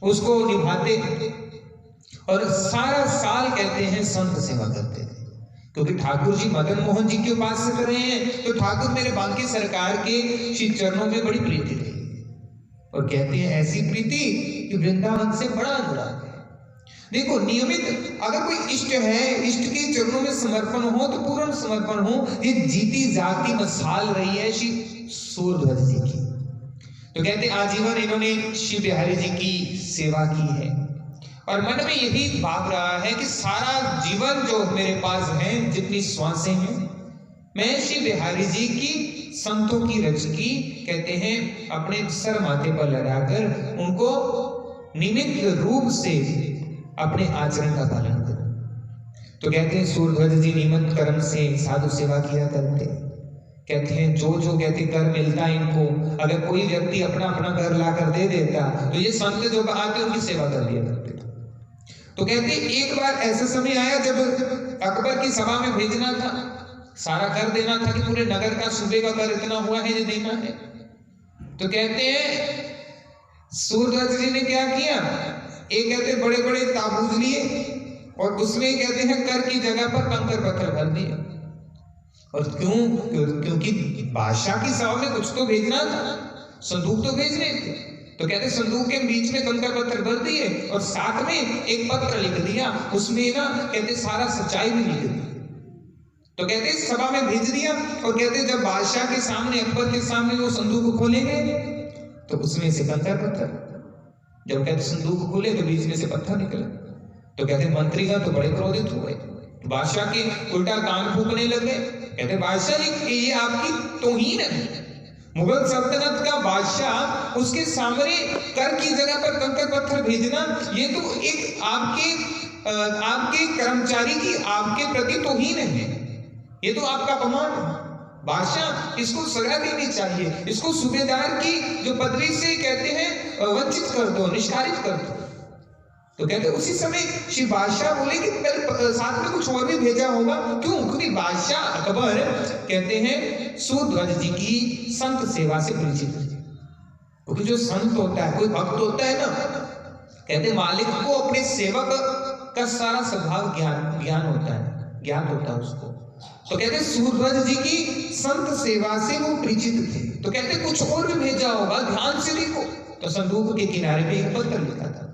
उसको निभाते और सारा साल कहते हैं संत सेवा करते थे। क्योंकि ठाकुर जी मदन मोहन जी के उपास से कर रहे हैं, तो ठाकुर मेरे बांके सरकार के श्री चरणों में बड़ी प्रीति थी। और कहते हैं ऐसी प्रीति कि वृंदावन से बड़ा अनुराग है। देखो, नियमित अगर कोई इष्ट है, इष्ट के चरणों में समर्पण हो तो पूर्ण समर्पण हो। ये जीती जागती मसाल रही है श्री सूरध्वज जी की। तो कहते आजीवन इन्होंने श्री बिहारी जी की सेवा की है और मन में यही भाव रहा है कि सारा जीवन जो मेरे पास है, जितनी श्वासें हैं, मैं श्री बिहारी जी की संतों की रच की कहते हैं अपने सर माथे पर लगाकर उनको निमित्त रूप से अपने आचरण का पालन करूं। तो कहते हैं सूरध्वज जी निमित्त कर्म से साधु सेवा किया करते। कहते हैं जो कहते कर मिलता इनको, अगर कोई व्यक्ति अपना अपना घर ला कर दे देता तो ये संत जो आके उनकी सेवा कर दिया करते। तो कहते एक बार ऐसा समय आया जब अकबर की सभा में भेजना था, सारा कर देना था कि पूरे नगर का, सूबे का कर इतना हुआ है ये देना है। तो कहते हैं सूरध्वज जी ने क्या किया, एक कहते बड़े बड़े ताबूत लिए और उसमें कहते हैं कर की जगह पर कंकर पत्थर भर दिए। और क्योंकि बादशाह की सभा में कुछ तो भेजना था, संदूक तो भेजने थे। तो कहते संदूक के बीच में कंकर पत्थर भर दिए और साथ में एक पत्र लिख दिया, उसमें ना कहते सारा सच्चाई भी लिख दी। तो कहते सभा में भेज दिया और कहते जब बादशाह के सामने, अकबर के सामने वो संदूक खोलेंगे तो उसमें से कंकर पत्थर, जब कहते संदूक खोले तो बीच में से पत्थर निकला। तो कहते मंत्री का तो बड़े क्रोधित हुए, बादशाह के उल्टा कान फूकने लगे। कहते बादशाह जी ये आपकी तौहीन है, मुगल सल्तनत का बादशाह, उसके सामने कर की जगह पर कंकर पत्थर भेजना, ये तो एक आपके कर्मचारी की आपके प्रति तौहीन है, ये तो आपका अपमान है। बादशाह इसको सजा देनी चाहिए, इसको सूबेदार की जो पदवी से कहते हैं वंचित कर दो, निष्कासित कर दो। तो कहते उसी समय श्री बादशाह बोले कि साथ में कुछ और भी भेजा होगा। क्यों? क्योंकि बादशाह अकबर कहते हैं सूरध्वज जी की संत सेवा से परिचित है। क्योंकि जो संत होता है, कोई भक्त होता है ना, कहते मालिक को अपने सेवक का सारा स्वभाव ज्ञान होता है, ज्ञान होता है उसको। तो कहते सूरध्वज जी की संत सेवा से वो परिचित थे। तो कहते कुछ और भी भेजा होगा, ध्यान से देखो। तो संदूक के किनारे पे एक पत्र लिखा था।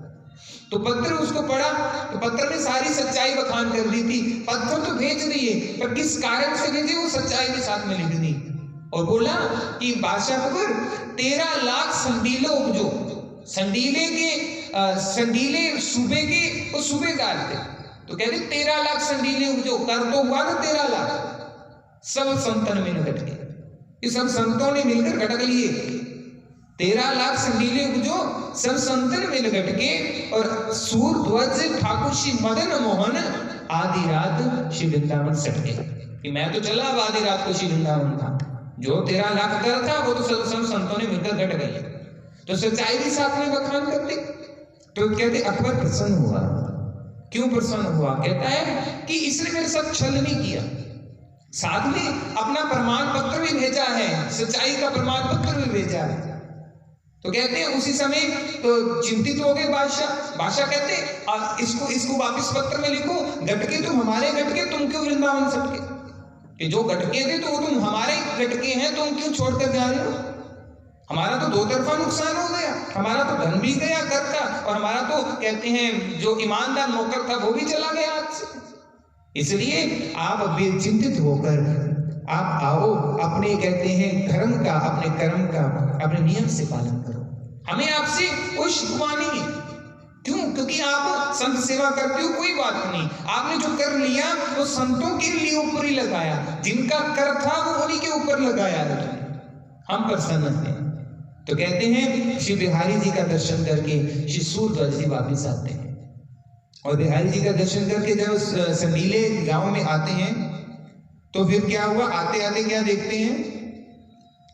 तो पत्र उसको पढ़ा तो पत्र में सारी सच्चाई बखान कर दी थी। पत्थर तो भेज दिए पर किस कारण से भेजे वो सच्चाई भी साथ में लिख दी और बोला कि बादशाह अकबर 13 लाख संडीले उपजो, संडीले सूबे के वो सूबेदार थे। तो कहते 13 लाख संडीले उपजो, कर तो हुआ ना 13 लाख, सब संतन में घट गए, ये सब संतों ने मिलकर घटक लिए। 13 लाख संडीले उपजो, सब संतन मिल घट के और सूरध्वज ठाकुर श्री मदन मोहन आधी रात श्री वृंदावन सट गए कि मैं तो चला अब आधी रात को श्री वृंदावन था। जो 13 लाख कर था वो तो सब संतों ने मिलकर घट गए। तो सच्चाई भी साथ में बखान कर दी। तो कहते अकबर प्रसन्न हुआ। क्यों प्रसन्न हुआ? कहता है कि इसने मेरे साथ छल नहीं किया, साथ में अपना प्रमाण पत्र भी भेजा है, सच्चाई का प्रमाण पत्र भी भेजा है। तो कहते हैं उसी समय तो चिंतित हो गए बादशाह कहते इसको वापस पत्र में लिखो, गटके तुम हमारे गटके, तुम क्यों वृंदावन सटके? कि जो गटके थे तो वो तुम हमारे गटके हैं, तुम क्यों छोड़कर जा रहे हो? हमारा तो दो तरफा नुकसान हो गया, हमारा तो धन भी गया घर का और हमारा तो कहते हैं जो ईमानदार नौकर था वो भी चला गया हाथ से। इसलिए आप बेचिंतित होकर आप आओ, अपने कहते हैं धर्म का, अपने कर्म का, अपने नियम से पालन करो। हमें आपसे कोई शिकवा नहीं है। क्यों? क्योंकि आप संत सेवा करते हो, कोई बात नहीं। आपने जो कर लिया वो संतों के लिए ऊपर ही लगाया, जिनका कर था वो उन्हीं के ऊपर लगाया। हम प्रसन्न हैं। तो कहते हैं श्री बिहारी जी का दर्शन करके श्री सूरध्वज जी वापिस आते हैं और बिहारी जी का दर्शन करके जब संडीले गांव में आते हैं तो फिर क्या हुआ? आते आते क्या देखते हैं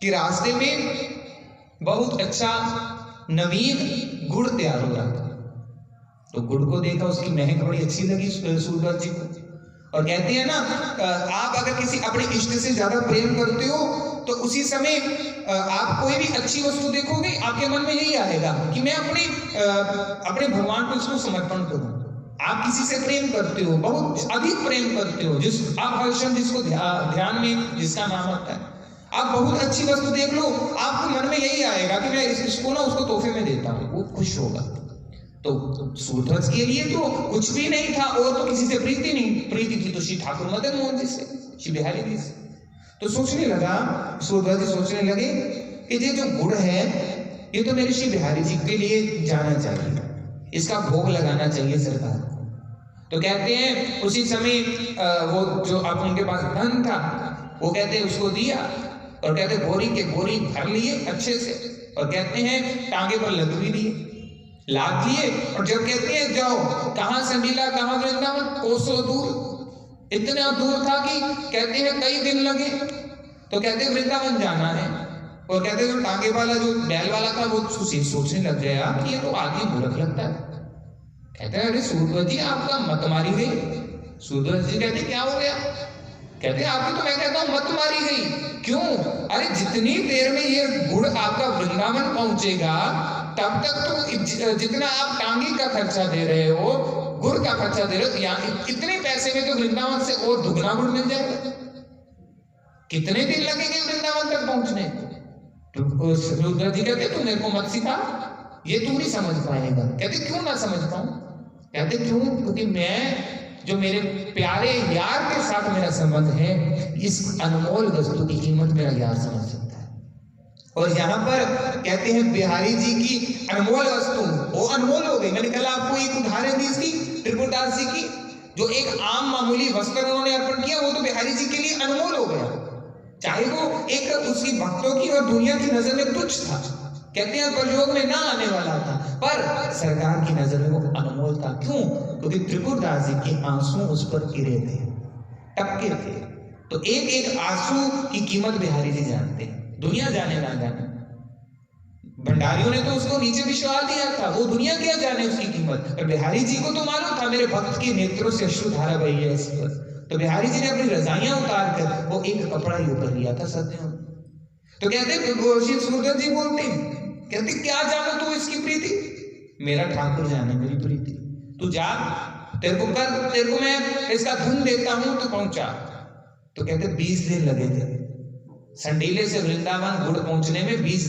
कि रास्ते में बहुत अच्छा नवीन गुड़ तैयार हो रहा था। तो गुड़ को देखा, उसकी महक बड़ी अच्छी लगी सूरध्वज जी को। और कहते हैं ना, आप अगर किसी अपने इष्ट से ज्यादा प्रेम करते हो तो उसी समय आप कोई भी अच्छी वस्तु देखोगे, आपके मन में यही आएगा कि मैं अपने भगवान को इसको समर्पण करूं। आप किसी से प्रेम करते हो, बहुत अधिक प्रेम करते हो, आप हर क्षण जिसको ध्यान में जिसका नाम आता है, आप बहुत अच्छी वस्तु देख लो, आपके मन में यही आएगा कि मैं इसको ना उसको तोहफे में देता हूँ, वो खुश होगा। तो सूरध्वज के लिए तो कुछ भी नहीं था, और तो किसी से प्रीति नहीं, प्रीति थी तो श्री ठाकुर मदन मोहन जी से, श्री बिहारी जी से। तो सोचने लगा, सूरध्वज जी सोचने लगे कि ये जो गुड़ है ये तो मेरे श्री बिहारी जी के लिए जाना चाहिए, इसका भोग लगाना चाहिए सरकार को। तो कहते हैं उसी समय वो जो आप उनके पास धन था, वो कहते हैं उसको दिया, और कहते बोरी के बोरी भर लिए अच्छे से, और कहते हैं टांगे पर लद भी दिए, लाद लिए। और जब कहते हैं जाओ, कहां से मिला, कहां वृंदावन, कोसों दूर, इतना दूर था कि कहते हैं कई दिन लगे। तो कहते वृंदावन जाना है, और कहते जो टांगे वाला जो बैल वाला था वो सोचने लग गया कि ये तो आदमी मूर्ख लगता है। कहते हैं अरे सूरध्वज जी आपका मत मारी गई। सूरध्वज जी कहते क्या हो गया? कहते आपकी तो मैं कहता हूं मत मारी गई। क्यों? अरे जितनी देर में ये गुड़ आपका वृंदावन पहुंचेगा तब तक तो जितना आप टांगी का खर्चा दे रहे हो, गुड़ का खर्चा दे रहे हो, यहाँ इतने पैसे में तो वृंदावन से और दुगना गुड़ मिल जाएगा। कितने दिन लगेंगे वृंदावन तक पहुंचने? तो सूरध्वज जी कहते तू मेरे को मत सिखा, ये तू नहीं समझ पाएगा। कहते क्यों ना समझ पाऊं? कहते क्यों? क्योंकि मैं जो मेरे प्यारे यार के साथ मेरा संबंध है, इस अनमोल वस्तु की कीमत मेरा यार समझ सकता है। और यहाँ पर कहते हैं बिहारी जी की अनमोल वस्तु वो अनमोल हो गई। मैंने कल आपको एक उदाहरण दी थी त्रिपुरदास जी की, जो एक आम मामूली वस्त्र उन्होंने अर्पण किया, वो तो बिहारी जी के लिए अनमोल हो गया, चाहे वो एक उसकी भक्तों की और दुनिया की नजर में तुच्छ था, कहते हैं प्रयोग में ना आने वाला था, पर सरकार की नजर में वो अनमोल था। क्यों? क्योंकि त्रिपुरदास जी के आंसू उस पर गिरे थे, टपके थे। तो एक एक आंसू की कीमत बिहारी जी जानते हैं, दुनिया जाने ना जाने। भंडारियों ने तो उसको नीचे विश्वास दिया था, वो दुनिया क्या जाने उसकी कीमत, पर बिहारी जी को तो मालूम था मेरे भक्त के नेत्रों से अश्रुधारा बही है इस पर। तो बिहारी जी ने अपनी रजाइयां उतार कर वो एक कपड़ा ही ऊपर लिया था सत्यों। तो कहते सूरध्वज जी बोलते कहते क्या जानो तू इसकी प्रीति? मेरा ठाकुर जाने मेरी प्रीति। तू जा, तेरे को मैं इसका धन देता हूं, तो पहुंचा। तो कहते 20 दिन लगे थे, संडीले से वृंदावन गुड़ पहुंचने में 20